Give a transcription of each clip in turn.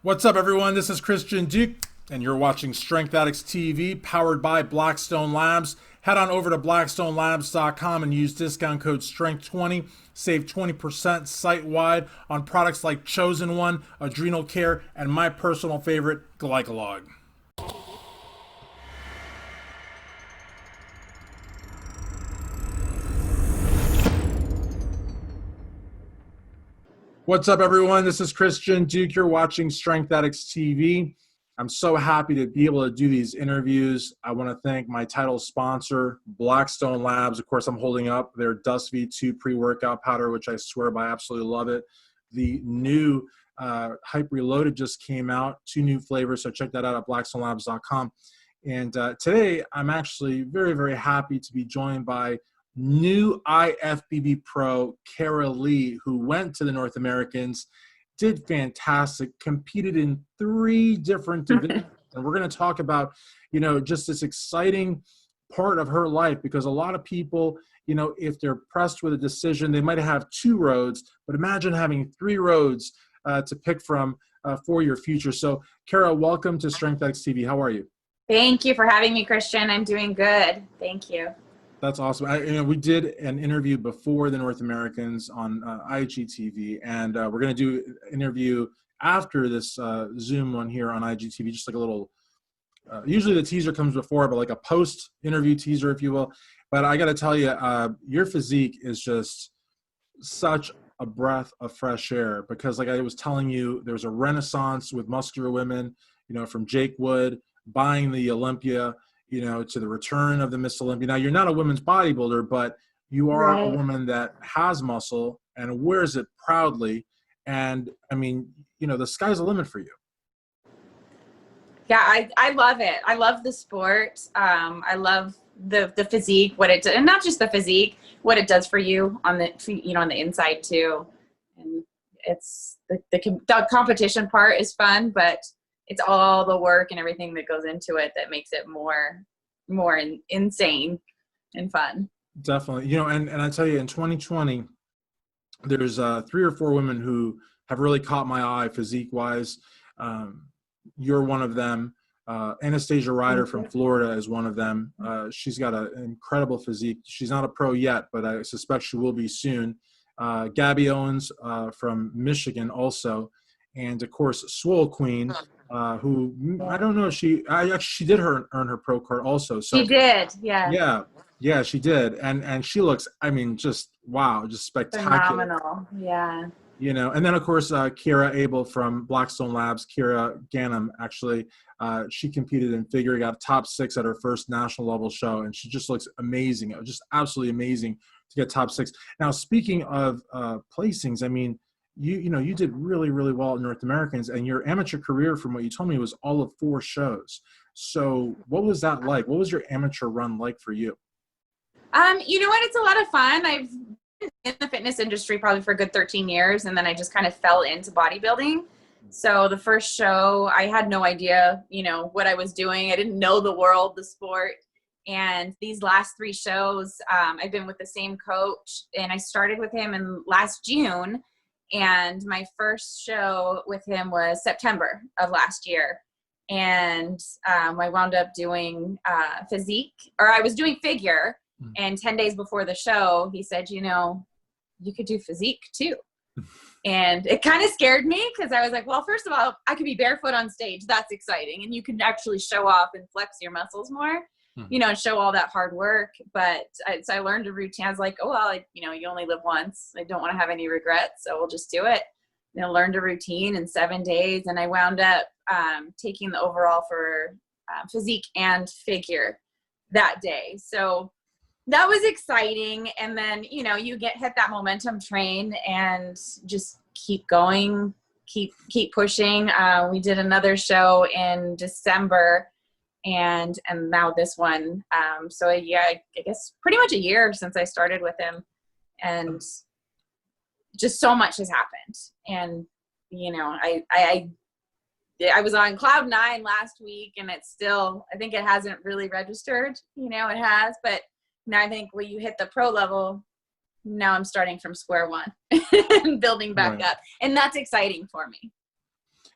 What's up, everyone? This is Christian Duke, and you're watching Strength Addicts TV, powered by Blackstone Labs. Head on over to blackstonelabs.com and use discount code STRENGTH20. Save 20% site-wide on products like Chosen One, Adrenal Care, and my personal favorite, Glycolog. What's up, everyone? This is Christian Duke. You're watching Strength Addicts TV. I'm so happy to be able to do these interviews. I want to thank my title sponsor, Blackstone Labs. Of course, I'm holding up their Dust V2 pre-workout powder, which I swear by, absolutely love it. The new Hype Reloaded just came out, 2 new flavors, so check that out at blackstonelabs.com. And today, I'm actually very, very happy to be joined by new IFBB pro Leigh, who went to the North Americans, did fantastic, competed in 3 different divisions. And we're going to talk about, just this exciting part of her life, because a lot of people, if they're pressed with a decision, they might have 2 roads, but imagine having 3 roads to pick from for your future. So Kara, welcome to Strength Addicts TV. How are you? Thank you for having me, Christian. I'm doing good. Thank you. That's awesome. We did an interview before the North Americans on IGTV, and we're going to do an interview after this Zoom one here on IGTV, just like a little, usually the teaser comes before, but like a post-interview teaser, if you will. But I got to tell you, your physique is just such a breath of fresh air, because like I was telling you, there's a renaissance with Muscular Women, from Jake Wood buying the Olympia, to the return of the Miss Olympia. Now, you're not a women's bodybuilder, but you are a woman that has muscle and wears it proudly. And I mean, the sky's the limit for you. Yeah, I love it. I love the sport. I love the physique, what it does, and not just the physique, what it does for you on the, on the inside too. And it's the competition part is fun, but it's all the work and everything that goes into it that makes it more insane and fun. Definitely. And I tell you, in 2020, there's 3 or 4 women who have really caught my eye physique-wise. You're one of them. Anastasia Ryder from Florida is one of them. She's got an incredible physique. She's not a pro yet, but I suspect she will be soon. Gabby Owens from Michigan also. And, of course, Swole Queen, who I don't know, she did earn her pro card also. So she did, yeah. Yeah, she did, and she looks, I mean, just wow, just spectacular. Phenomenal, yeah. And then of course Kira Abel from Blackstone Labs, Kira Ganem, actually, she competed in figure, got top 6 at her first national level show, and she just looks amazing, just absolutely amazing to get top 6. Now, speaking of placings, I mean, you did really, really well at North Americans, and your amateur career, from what you told me, was all of 4 shows. So what was that like? What was your amateur run like for you? You know what? It's a lot of fun. I've been in the fitness industry probably for a good 13 years, and then I just kind of fell into bodybuilding. So the first show, I had no idea, what I was doing. I didn't know the world, the sport. And these last 3 shows, I've been with the same coach, and I started with him in last June. And my first show with him was September of last year. And I wound up doing physique, or I was doing figure. And 10 days before the show, he said, you could do physique too. And it kind of scared me, because I was like, well, first of all, I could be barefoot on stage. That's exciting. And you can actually show off and flex your muscles more, and show all that hard work. But so I learned a routine. I was like, oh, well, you only live once. I don't want to have any regrets. So we'll just do it. Learned a routine in 7 days. And I wound up taking the overall for physique and figure that day. So that was exciting. And then, you hit that momentum train and just keep going, keep pushing. We did another show in December, and now this one. So yeah, I guess pretty much a year since I started with him, and just so much has happened. And, I was on cloud 9 last week, and it's still, I think it hasn't really registered, it has, but now I think when you hit the pro level, now I'm starting from square one and building back up. And that's exciting for me.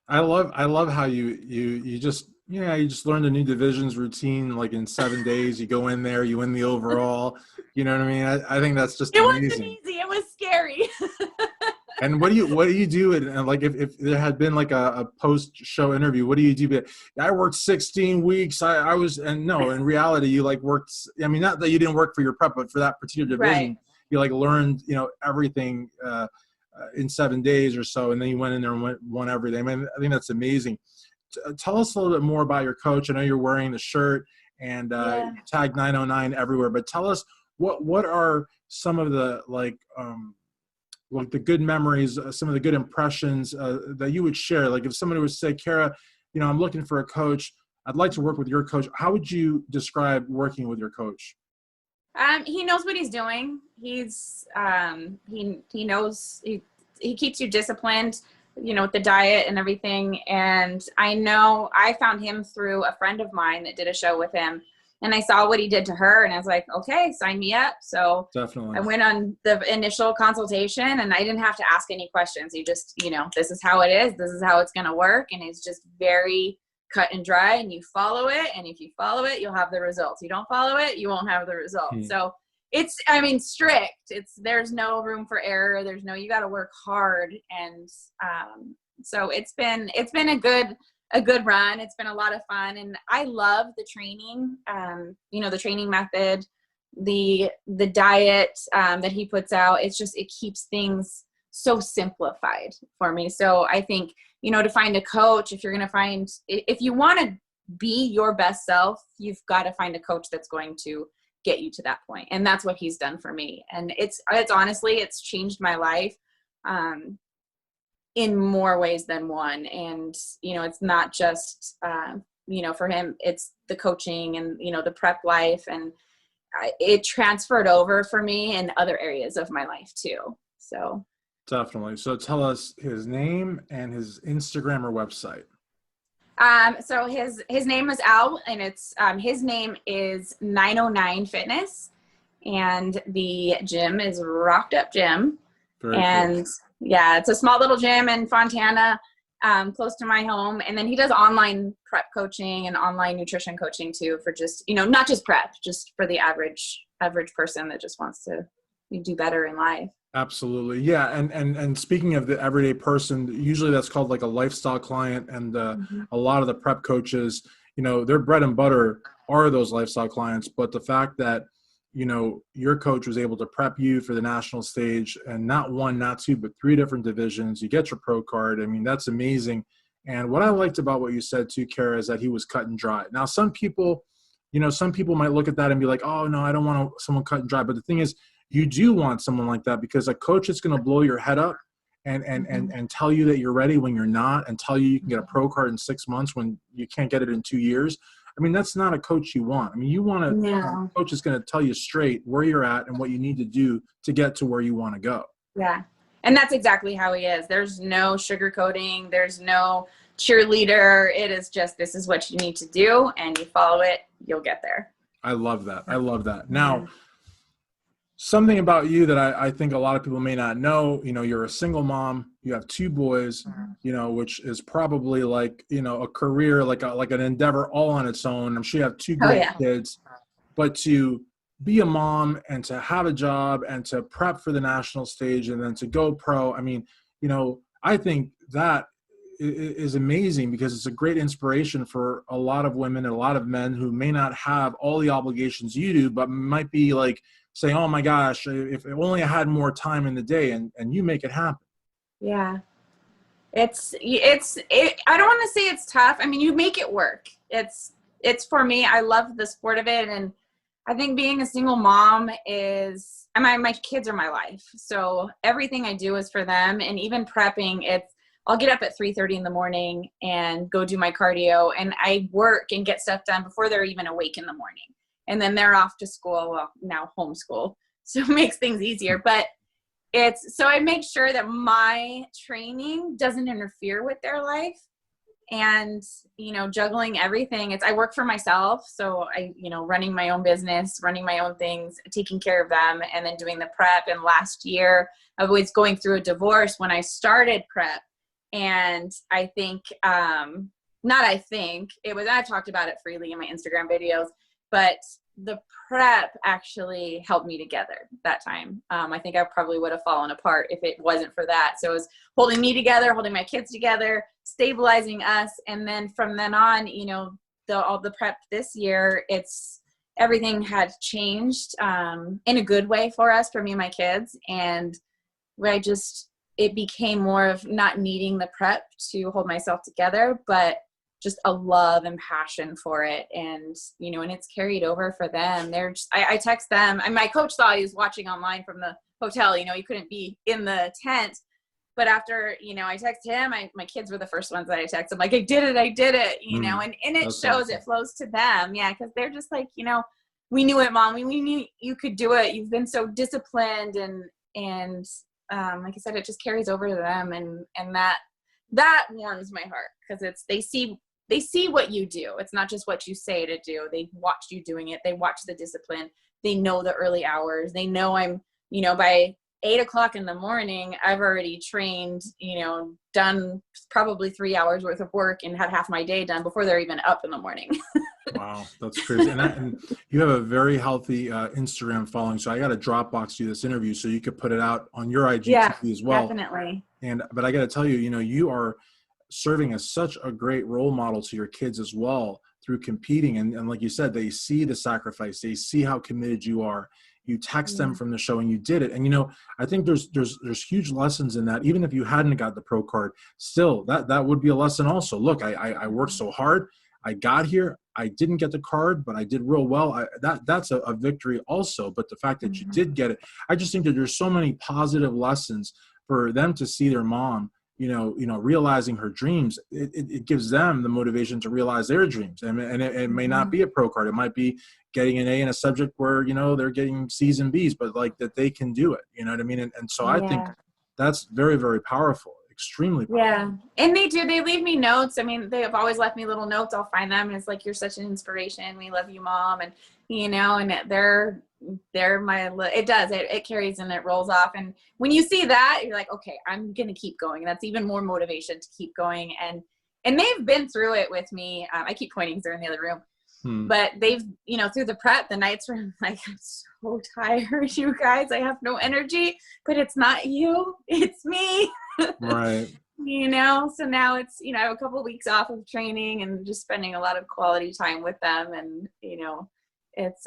I love how you just, yeah, you just learn the new divisions routine like in 7 days. You go in there, you win the overall. You know what I mean? I think that's just It wasn't amazing. easy. It was scary. And what do you do? And like if there had been like a post show interview, what do you do? But I worked 16 weeks. I was, and no, in reality, you like worked. I mean, not that you didn't work for your prep, but for that particular Right. division, you like learned, everything in 7 days or so, and then you went in there and won everything. I mean, I think that's amazing. Tell us a little bit more about your coach. I know you're wearing the shirt and Yeah. tag 909 everywhere, but tell us what are some of the like the good memories, some of the good impressions that you would share. Like if somebody would say, Kara, I'm looking for a coach. I'd like to work with your coach. How would you describe working with your coach? He knows what he's doing. He's he knows he keeps you disciplined, with the diet and everything. And I know I found him through a friend of mine that did a show with him, and I saw what he did to her, and I was like, okay, sign me up. So Definitely. I went on the initial consultation, and I didn't have to ask any questions. He just, this is how it is. This is how it's going to work. And it's just very cut and dry, and you follow it. And if you follow it, you'll have the results. You don't follow it, you won't have the results. So it's, strict. There's no room for error. You got to work hard. And so it's been a good run. It's been a lot of fun, and I love the training. The training method, the diet that he puts out. It keeps things so simplified for me. So I think, to find a coach, if you want to be your best self, you've got to find a coach that's going to get you to that point. And that's what he's done for me. And it's honestly, it's changed my life in more ways than one. And, it's not just, for him, it's the coaching and, the prep life, and it transferred over for me in other areas of my life too. So. Definitely. So tell us his name and his Instagram or website. So his name is Al, and it's his name is 909 Fitness, and the gym is Rocked Up Gym. Very and cool. Yeah, it's a small little gym in Fontana, close to my home. And then he does online prep coaching and online nutrition coaching too, for just, not just prep, just for the average person that just wants to do better in life. Absolutely. Yeah. And speaking of the everyday person, usually that's called like a lifestyle client. And a lot of the prep coaches, their bread and butter are those lifestyle clients. But the fact that, your coach was able to prep you for the national stage, and not one, not two, but 3 different divisions, you get your pro card. I mean, that's amazing. And what I liked about what you said too, Kara, is that he was cut and dry. Now, some people might look at that and be like, oh no, I don't want someone cut and dry. But the thing is, you do want someone like that, because a coach is going to blow your head up and tell you that you're ready when you're not, and tell you can get a pro card in 6 months when you can't get it in 2 years. I mean, that's not a coach you want. I mean, you want a coach is going to tell you straight where you're at and what you need to do to get to where you want to go. Yeah. And that's exactly how he is. There's no sugarcoating. There's no cheerleader. It is just, this is what you need to do, and you follow it, you'll get there. I love that. I love that. Now, something about you that I think a lot of people may not know, you're a single mom, you have 2 boys, which is probably like, a career, like an endeavor all on its own. I'm sure you have 2 great kids, but to be a mom and to have a job and to prep for the national stage and then to go pro, I mean, I think that is amazing, because it's a great inspiration for a lot of women and a lot of men who may not have all the obligations you do, but might be like, saying, oh my gosh, if only I had more time in the day, and you make it happen. Yeah. I don't want to say it's tough. I mean, you make it work. It's for me, I love the sport of it. And I think being a single mom is, my kids are my life. So everything I do is for them. And even prepping, I'll get up at 3:30 in the morning and go do my cardio, and I work and get stuff done before they're even awake in the morning. And then they're off to school, well, now homeschool, so it makes things easier. But so I make sure that my training doesn't interfere with their life. And, juggling everything, I work for myself. So running my own business, running my own things, taking care of them, and then doing the prep. And last year I was going through a divorce when I started prep. And I think, I've talked about it freely in my Instagram videos, but the prep actually held me together that time. I think I probably would have fallen apart if it wasn't for that. So it was holding me together, holding my kids together, stabilizing us. And then from then on, you know, all the prep this year, everything had changed in a good way for us, for me and my kids. And it became more of not needing the prep to hold myself together, but just a love and passion for it. And, you know, and it's carried over for them. I text them, and my coach thought he was watching online from the hotel, you know, he couldn't be in the tent. But after, you know, I text him, my kids were the first ones that I text. I'm like, I did it, you know, and it shows, awesome. It flows to them. Yeah. Cause they're just like, you know, we knew it, Mom. We knew you could do it. You've been so disciplined, and like I said, it just carries over to them. And that warms my heart, because they see what you do. It's not just what you say to do. They watch you doing it. They watch the discipline. They know the early hours. They know I'm, you know, by 8 o'clock in the morning, I've already trained, you know, done probably 3 hours worth of work and had half my day done before they're even up in the morning. Wow, that's crazy. And you have a very healthy Instagram following. So I got to Dropbox you this interview so you could put it out on your IGTV as well. Definitely. But I got to tell you, you know, you are serving as such a great role model to your kids as well through competing. And like you said, they see the sacrifice. They see how committed you are. You text them from the show and you did it. And, you know, I think there's huge lessons in that. Even if you hadn't got the pro card, still that would be a lesson also. Look, I worked so hard. I got here. I didn't get the card, but I did real well. That's a victory also. But the fact that you did get it, I just think that there's so many positive lessons for them to see their mom, you know, realizing her dreams. It gives them the motivation to realize their dreams. And it may not be a pro card. It might be getting an A in a subject where, you know, they're getting C's and B's, but like that they can do it. You know what I mean? And so I think that's very, very powerful. Extremely powerful. Yeah. And they leave me notes. I mean, they have always left me little notes. I'll find them, and it's like, you're such an inspiration. We love you, Mom. And, you know, and they're it carries and it rolls off. And when you see that, you're like, okay, I'm going to keep going. And that's even more motivation to keep going. And they've been through it with me. I keep pointing, they're in the other room, but they've, you know, through the prep, the nights where I'm like, I'm so tired, you guys, I have no energy, but it's not you, it's me. Right. You know, so now it's, you know, I have a couple of weeks off of training and just spending a lot of quality time with them. And, you know, it's,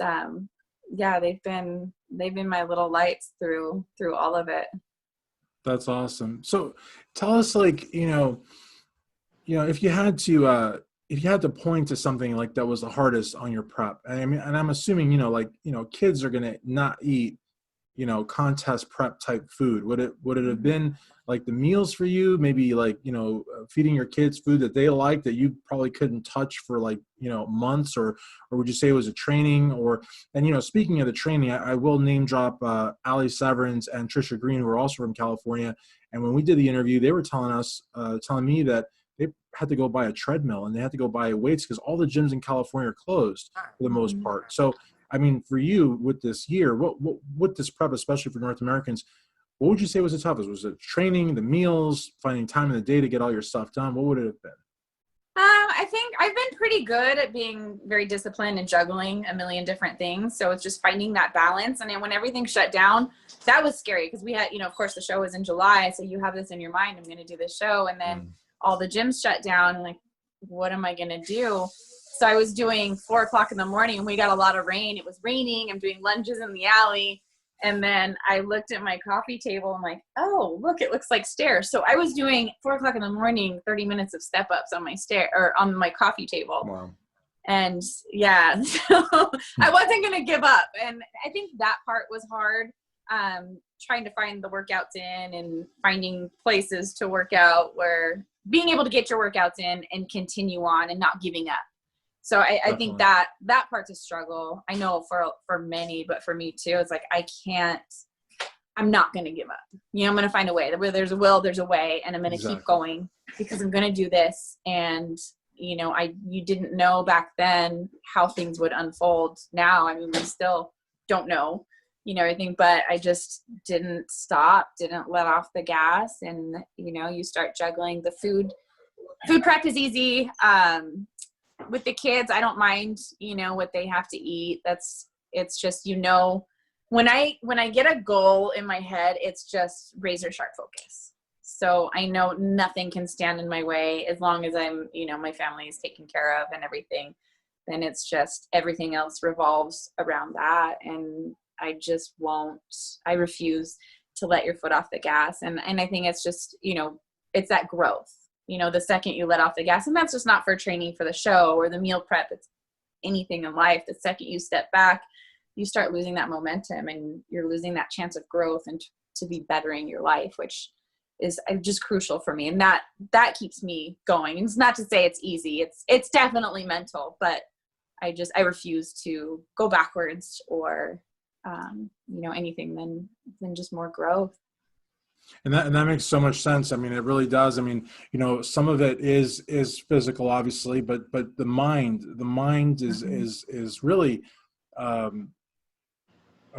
they've been my little lights through all of it. That's awesome. So tell us, like, you know, if you had to point to something like that was the hardest on your prep, I mean, and I'm assuming, you know, like, you know, kids are going to not eat, you know, contest prep type food. Would it have been like the meals for you? Maybe like, you know, feeding your kids food that they like that you probably couldn't touch for like, you know, months, or would you say it was a training? And, you know, speaking of the training, I will name drop Ali Severance and Trisha Green, who are also from California. And when we did the interview, they were telling me that they had to go buy a treadmill and they had to go buy weights because all the gyms in California are closed for the most part. So, I mean, for you with this year, what this prep, especially for North Americans, what would you say was the toughest? Was it training, the meals, finding time in the day to get all your stuff done? What would it have been? I think I've been pretty good at being very disciplined and juggling a million different things. So it's just finding that balance. And then when everything shut down, that was scary because we had, you know, of course the show was in July. So you have this in your mind, I'm going to do this show. And then all the gyms shut down. Like, what am I going to do? So I was doing 4 o'clock in the morning and we got a lot of rain. It was raining. I'm doing lunges in the alley. And then I looked at my coffee table. I'm like, oh, look, it looks like stairs. So I was doing 4 o'clock in the morning, 30 minutes of step ups on my on my coffee table. Wow. And yeah, so I wasn't going to give up. And I think that part was hard. Trying to find the workouts in and finding places to work out, where being able to get your workouts in and continue on and not giving up. So I think that part's a struggle. I know for many, but for me too, it's like, I'm not going to give up. You know, I'm going to find a way. Where there's a will, there's a way, and I'm going to keep going because I'm going to do this. And, you know, you didn't know back then how things would unfold. Now, I mean, we still don't know, everything, but I just didn't stop, didn't let off the gas. And, you start juggling the food prep is easy. With the kids, I don't mind, what they have to eat. It's just, when I get a goal in my head, it's just razor sharp focus. So I know nothing can stand in my way as long as I'm, my family is taken care of and everything. Then it's just everything else revolves around that. And I just I refuse to let your foot off the gas. And I think it's just, it's that growth, the second you let off the gas, and that's just not for training for the show or the meal prep. It's anything in life. The second you step back, you start losing that momentum and you're losing that chance of growth and to be bettering your life, which is just crucial for me. And that keeps me going. And it's not to say it's easy. It's definitely mental, but I refuse to go backwards or, anything than just more growth. And that makes so much sense. I mean, it really does. I mean, some of it is physical, obviously, but the mind is really, I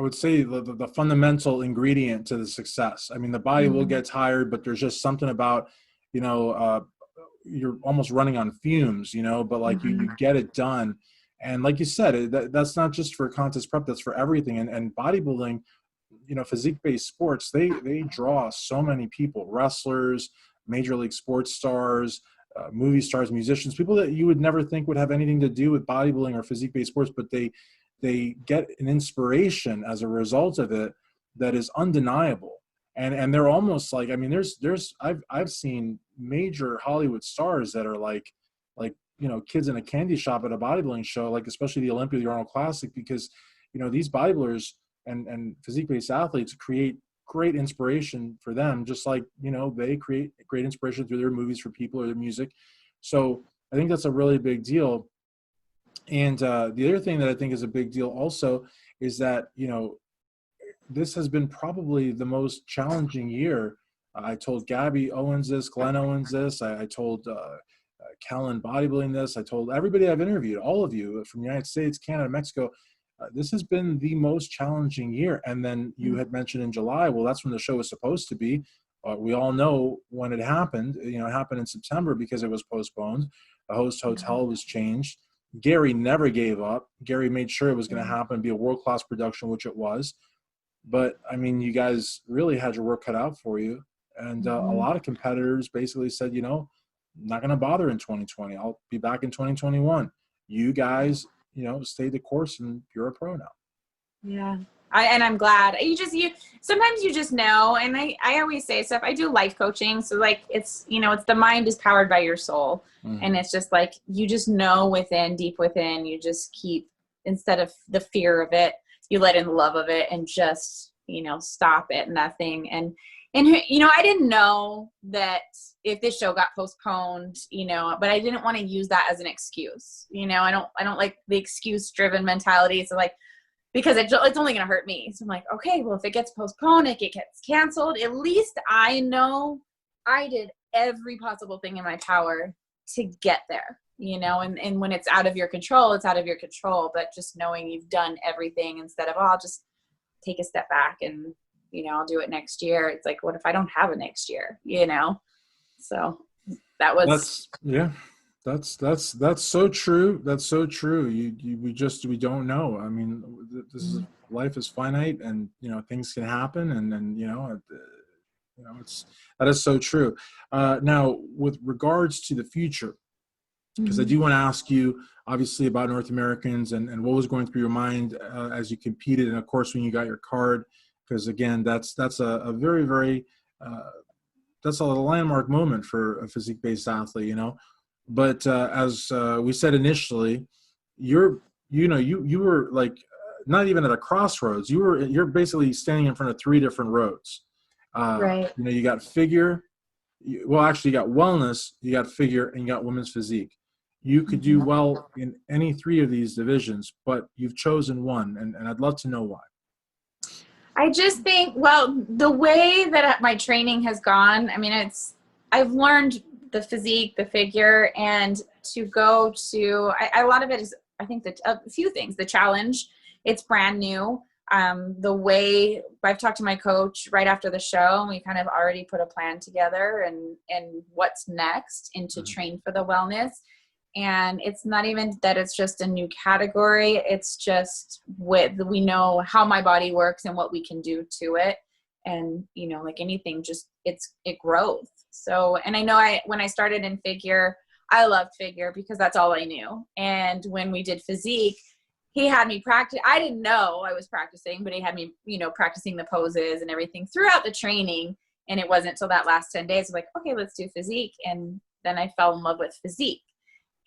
would say the fundamental ingredient to the success. I mean, the body will get tired, but there's just something about, you're almost running on fumes, but like you get it done. And like you said, that's not just for contest prep, that's for everything. And bodybuilding, physique-based sports, they draw so many people, wrestlers, major league sports stars, movie stars, musicians, people that you would never think would have anything to do with bodybuilding or physique-based sports, but they get an inspiration as a result of it that is undeniable. And they're almost like, I mean, I've seen major Hollywood stars that are like, kids in a candy shop at a bodybuilding show, like especially the Olympia, the Arnold Classic, because, these bodybuilders and physique-based athletes create great inspiration for them, just like, they create great inspiration through their movies for people or their music. So I think that's a really big deal. And the other thing that I think is a big deal also is that, this has been probably the most challenging year. I told Gabby Owens this, Glenn Owens this, I told Kellen Bodybuilding this, I told everybody I've interviewed, all of you from the United States, Canada, Mexico, this has been the most challenging year. And then you had mentioned in July, well, that's when the show was supposed to be. We all know when it happened. It happened in September because it was postponed. The host hotel was changed. Gary never gave up. Gary made sure it was going to happen, be a world-class production, which it was. But, I mean, you guys really had your work cut out for you. And a lot of competitors basically said, I'm not going to bother in 2020. I'll be back in 2021. You guys, stay the course and you're a pro now. Yeah. I'm glad. Sometimes you just know. And I always say stuff. I do life coaching. So like, it's the mind is powered by your soul. And it's just like, you just know deep within, you just keep, instead of the fear of it, you let in the love of it and just, stop at nothing. And I didn't know that if this show got postponed, but I didn't want to use that as an excuse. I don't like the excuse driven mentality. So like, because it's only going to hurt me. So I'm like, okay, well, if it gets postponed, it gets canceled. At least I know I did every possible thing in my power to get there, and when it's out of your control, it's out of your control. But just knowing you've done everything instead of, I'll just take a step back and, I'll do it next year. It's like, what if I don't have a next year, So that was, that's so true. That's so true. We don't know. I mean, life is finite and, things can happen and that is so true. Now with regards to the future, because I do want to ask you obviously about North Americans and what was going through your mind as you competed. And of course, when you got your card, because again, that's a very, very, that's a landmark moment for a physique-based athlete, But as we said initially, you were like not even at a crossroads. You're basically standing in front of three different roads. right. You got figure. You got wellness, you got figure, and you got women's physique. You could do well in any three of these divisions, but you've chosen one, and I'd love to know why. I just think, the way that my training has gone, I mean, I've learned the physique, the figure, and to go to, a lot of it is, I think that a few things, the challenge, it's brand new. the way I've talked to my coach right after the show, and we kind of already put a plan together and what's next and to train for the wellness. And it's not even that it's just a new category. It's just we know how my body works and what we can do to it. And, you know, like anything, just it grows. So, and I know when I started in figure, I loved figure because that's all I knew. And when we did physique, he had me practice. I didn't know I was practicing, but he had me, you know, practicing the poses and everything throughout the training. And it wasn't until that last 10 days, I was like, okay, let's do physique. And then I fell in love with physique.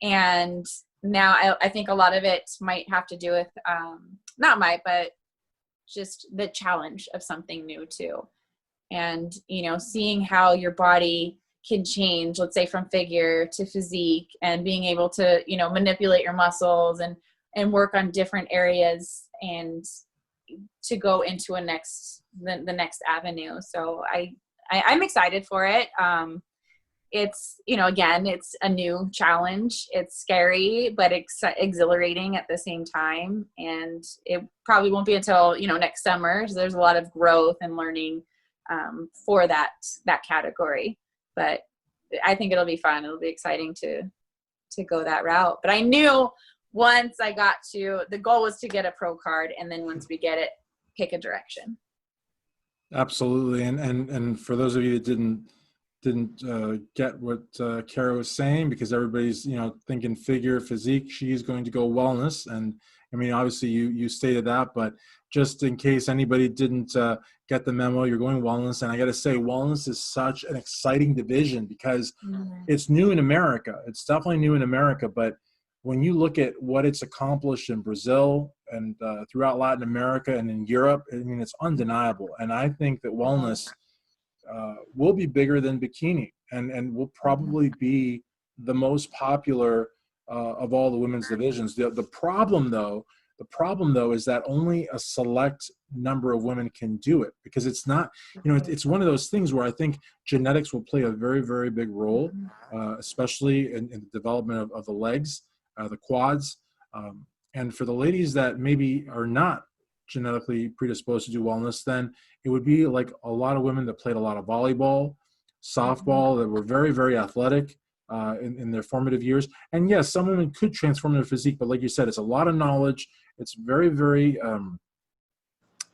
And now I think a lot of it might have to do with, but just the challenge of something new too. And, you know, seeing how your body can change, let's say from figure to physique, and being able to, you know, manipulate your muscles and work on different areas and to go into the next avenue. So I'm excited for it. It's, you know, again, it's a new challenge. It's scary, but exhilarating at the same time. And it probably won't be until, you know, next summer. So there's a lot of growth and learning for that category. But I think it'll be fun. It'll be exciting to go that route. But I knew once I got the goal was to get a pro card. And then once we get it, pick a direction. Absolutely. And for those of you that didn't get what Kara was saying, because everybody's, you know, thinking figure, physique, she's going to go wellness. And I mean, obviously you stated that, but just in case anybody didn't get the memo, you're going wellness. And I got to say, wellness is such an exciting division because it's new in America. It's definitely new in America. But when you look at what it's accomplished in Brazil and throughout Latin America and in Europe, I mean, it's undeniable. And I think that wellness will be bigger than bikini and will probably be the most popular of all the women's divisions. The problem though is that only a select number of women can do it, because it's not, you know, it's one of those things where I think genetics will play a very, very big role, especially in the development of the legs, the quads. And for the ladies that maybe are not genetically predisposed to do wellness, then it would be like a lot of women that played a lot of volleyball, softball, that were very, very athletic in their formative years. And yes, some women could transform their physique, but like you said, it's a lot of knowledge. It's very, very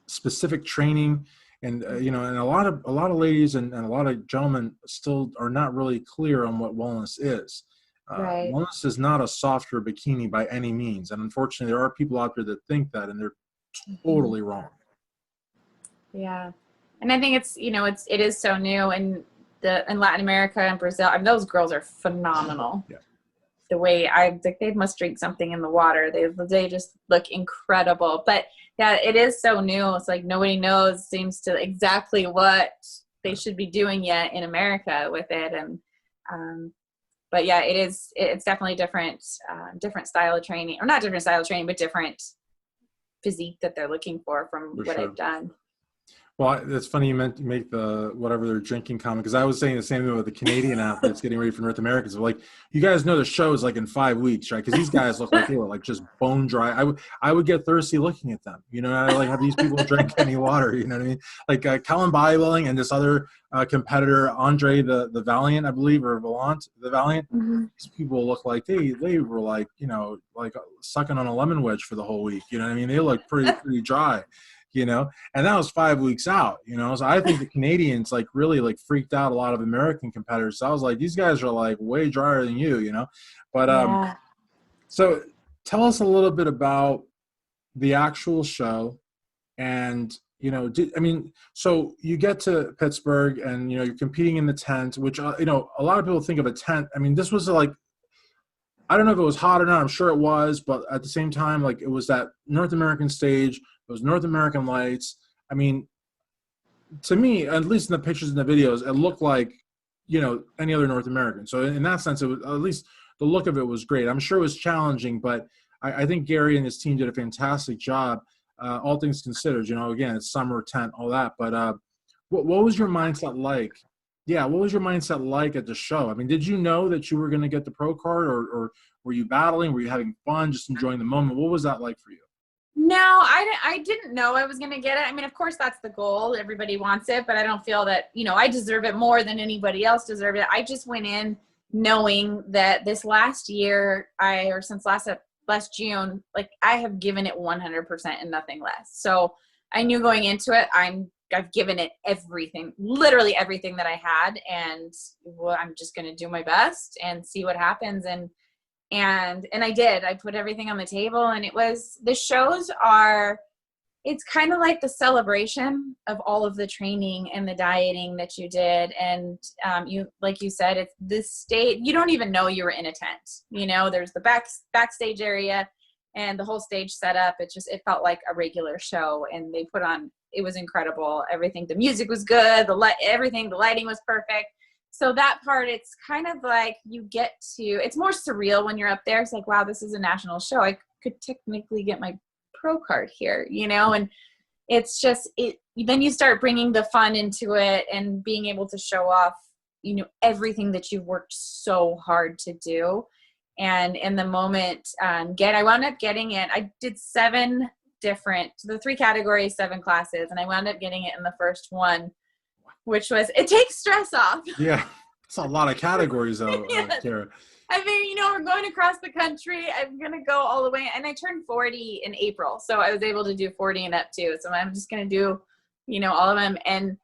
specific training. And, you know, and a lot of ladies and a lot of gentlemen still are not really clear on what wellness is. Right. Wellness is not a softer bikini by any means. And unfortunately, there are people out there that think that, and they're totally wrong. Yeah. And I think it's, you know, it is so new, and in Latin America and Brazil, I mean, those girls are phenomenal. Yeah. The way they must drink something in the water. They just look incredible. But yeah, it is so new. It's like nobody knows, seems to exactly what they should be doing yet in America with it. And, but yeah, it's definitely different style of training, or not different style of training, but different physique that they're looking for from what I've done. Well, it's funny you make the whatever they're drinking comment, because I was saying the same thing with the Canadian athletes getting ready for North Americans. So like, you guys know the show is like in 5 weeks, right? Because these guys look like they were like just bone dry. I would get thirsty looking at them. You know, I like, have these people drink any water? You know what I mean? Like Callum Bodybuilding and this other competitor, Andre the Valiant, I believe, or Valant the Valiant. Mm-hmm. These people look like they were like, you know, like sucking on a lemon wedge for the whole week. You know what I mean? They look pretty dry. You know, and that was 5 weeks out, you know, so I think the Canadians like really like freaked out a lot of American competitors. So I was like, these guys are like way drier than you know, but so tell us a little bit about the actual show. And, you know, so you get to Pittsburgh and, you know, you're competing in the tent, which, you know, a lot of people think of a tent. I mean, this was like, I don't know if it was hot or not. I'm sure it was, but at the same time, like it was that North American stage. Those North American lights. I mean, to me, at least in the pictures and the videos, it looked like, you know, any other North American. So in that sense, it was, at least the look of it was great. I'm sure it was challenging, but I think Gary and his team did a fantastic job, all things considered. You know, again, it's summer, tent, all that. But what was your mindset like? Yeah, what was your mindset like at the show? I mean, did you know that you were going to get the pro card, or were you battling? Were you having fun, just enjoying the moment? What was that like for you? No, I didn't know I was going to get it. I mean, of course that's the goal. Everybody wants it, but I don't feel that, I deserve it more than anybody else deserved it. I just went in knowing that this last year, since last June, like I have given it 100% and nothing less. So I knew going into it, I've given it everything, literally everything that I had. And I'm just going to do my best and see what happens. And I did. I put everything on the table, and it's kind of like the celebration of all of the training and the dieting that you did. And like you said, it's this state, you don't even know you were in a tent. There's the backstage area and the whole stage setup. It felt like a regular show, and they put on, it was incredible. Everything, the music was good. The lighting was perfect. So that part, it's kind of like it's more surreal when you're up there. It's like, wow, this is a national show. I could technically get my pro card here, and it's just, then you start bringing the fun into it and being able to show off, everything that you've worked so hard to do. And in the moment, I wound up getting it. I did the 3 categories, 7 classes, and I wound up getting it in the first one, which was, it takes stress off. Yeah. It's a lot of categories though, Yes. Tara. I mean, we're going across the country. I'm going to go all the way. And I turned 40 in April. So I was able to do 40 and up too. So I'm just going to do, all of them. And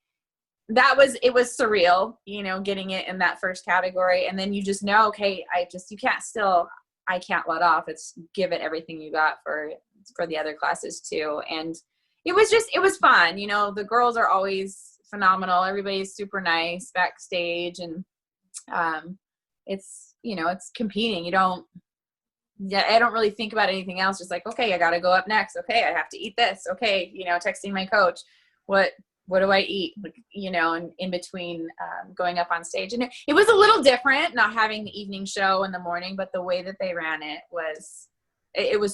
it was surreal, getting it in that first category. And then you just know, okay, I can't let off. It's give it everything you got for the other classes too. And it was fun. The girls are always phenomenal. Everybody's super nice backstage, and it's competing. I don't really think about anything else. Just like, okay, I got to go up next. Okay, I have to eat this. Okay, texting my coach, what do I eat? And in between going up on stage. And it was a little different not having the evening show in the morning, but the way that they ran it was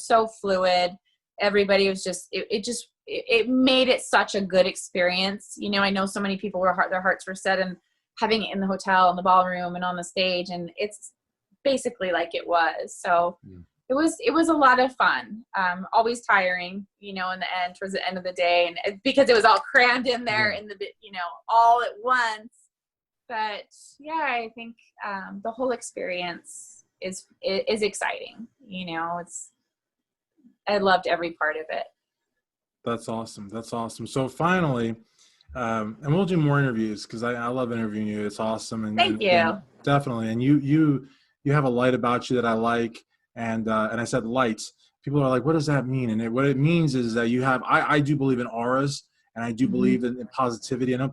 so fluid. Everybody was it made it such a good experience. I know so many people their hearts were set in having it in the hotel, in the ballroom, and on the stage, and it's basically like it was. So it was a lot of fun. Always tiring, in the end, towards the end of the day, and because it was all crammed in there in the all at once. But yeah, I think the whole experience is exciting. I loved every part of it. That's awesome. That's awesome. So finally, and we'll do more interviews because I love interviewing you. It's awesome. And Thank you. And definitely. And you have a light about you that I like. And I said light. People are like, what does that mean? And what it means is that you have, I do believe in auras, and I do believe in positivity. I know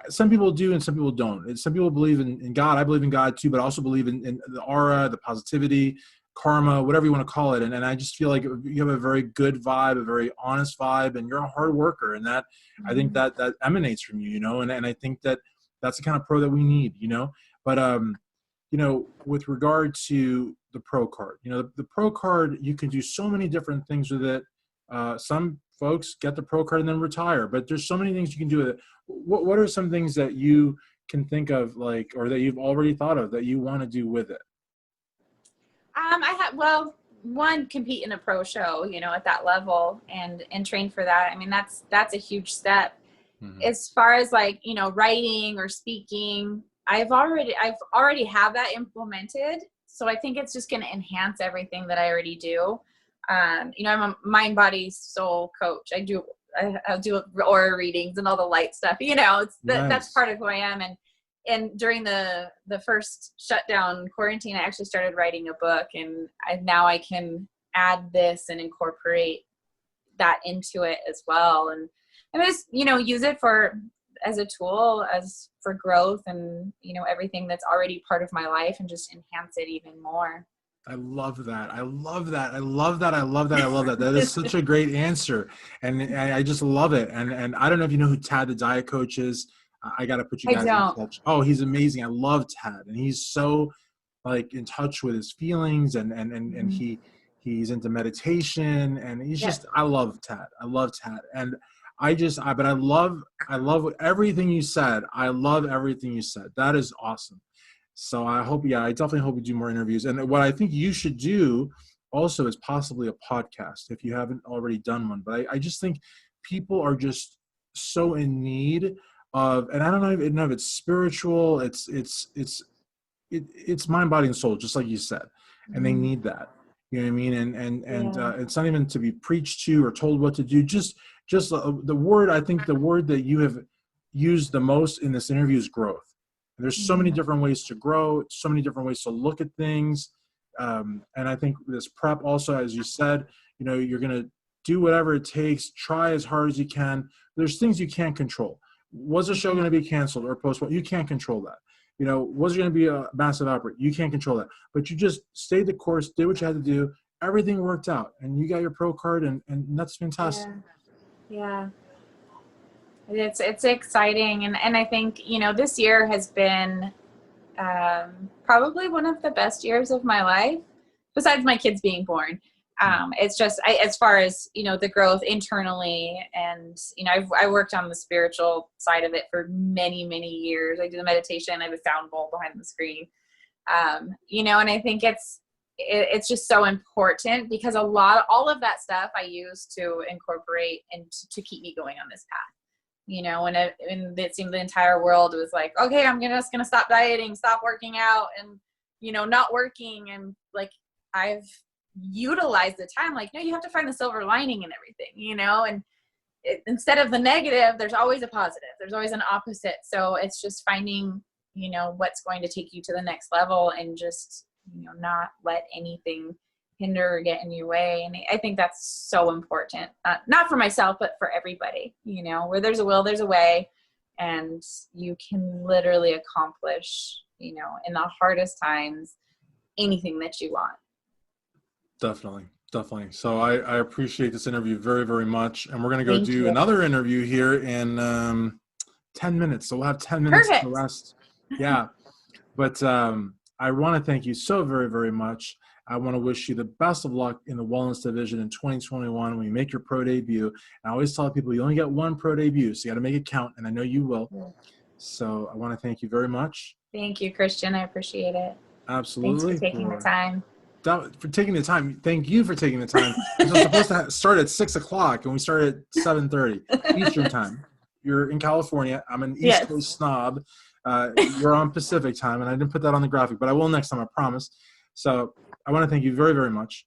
some people do and some people don't. And some people believe in God. I believe in God too, but I also believe in the aura, the positivity, karma, whatever you want to call it. And I just feel like you have a very good vibe, a very honest vibe, and you're a hard worker. And that, I think that emanates from you, and I think that's the kind of pro that we need, but, with regard to the pro card, the pro card, you can do so many different things with it. Some folks get the pro card and then retire, but there's so many things you can do with it. What are some things that you can think of, or that you've already thought of that you want to do with it? Compete in a pro show, at that level and train for that. I mean, that's a huge step. As far as writing or speaking, I've already have that implemented. So I think it's just going to enhance everything that I already do. I'm a mind, body, soul coach. I'll do aura readings and all the light stuff, that's part of who I am. And during the first shutdown quarantine, I actually started writing a book, and now I can add this and incorporate that into it as well. And just, use it as a tool, as for growth, and, everything that's already part of my life, and just enhance it even more. I love that. I love that. I love that. I love that. I love that. That is such a great answer. And I just love it. And I don't know if you know who Tad, the diet coach, is. I got to put you guys in touch. Oh, he's amazing. I love Tad. And he's so in touch with his feelings, and he's into meditation, and he's just, I love Tad. I love Tad. And but I love everything you said. I love everything you said. That is awesome. So I definitely hope we do more interviews. And what I think you should do also is possibly a podcast if you haven't already done one. But I just think people are just so in need of, and I don't know if it's spiritual, it's mind, body, and soul, just like you said, and they need that. You know what I mean? And it's not even to be preached to or told what to do. Just the word. I think the word that you have used the most in this interview is growth. And there's so many different ways to grow, so many different ways to look at things. And I think this prep also, as you said, you're going to do whatever it takes, try as hard as you can. There's things you can't control. Was the show going to be canceled or postponed? You can't control that. Was there going to be a massive outbreak? You can't control that. But you just stayed the course, did what you had to do. Everything worked out, and you got your pro card, and that's fantastic. Yeah. It's exciting, and I think this year has been probably one of the best years of my life, besides my kids being born. It's just as far as the growth internally, and I worked on the spiritual side of it for many years. I do the meditation. I have a sound bowl behind the screen, and I think it's just so important, because all of that stuff I use to incorporate and to keep me going on this path. When it seemed the entire world was like, okay, I'm just gonna stop dieting, stop working out, and not working, and like I've utilized the time. Like, no, you have to find the silver lining in everything, and instead of the negative, there's always a positive. There's always an opposite. So it's just finding, what's going to take you to the next level, and just, not let anything hinder or get in your way. And I think that's so important, not for myself, but for everybody, where there's a will, there's a way, and you can literally accomplish, in the hardest times, anything that you want. Definitely. So I appreciate this interview very, very much. And we're going to go Thank do you. another interview here in 10 minutes. So we'll have 10 minutes Perfect. to rest. Yeah. But I want to thank you so very, very much. I want to wish you the best of luck in the wellness division in 2021 when you make your pro debut. And I always tell people you only get one pro debut, so you got to make it count. And I know you will. Yeah. So I want to thank you very much. Thank you, Christian. I appreciate it. Absolutely. Thanks for taking the time. For taking the time. Thank you for taking the time. This was supposed to start at 6 o'clock, and we started at 7:30 Eastern time. You're in California. I'm an East Coast snob. You're on Pacific time, and I didn't put that on the graphic, but I will next time, I promise. So I want to thank you very, very much.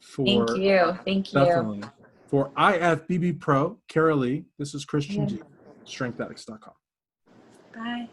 Thank you. Definitely. For IFBB Pro, Cara Leigh, this is Christian G. StrengthAddicts.com. Bye.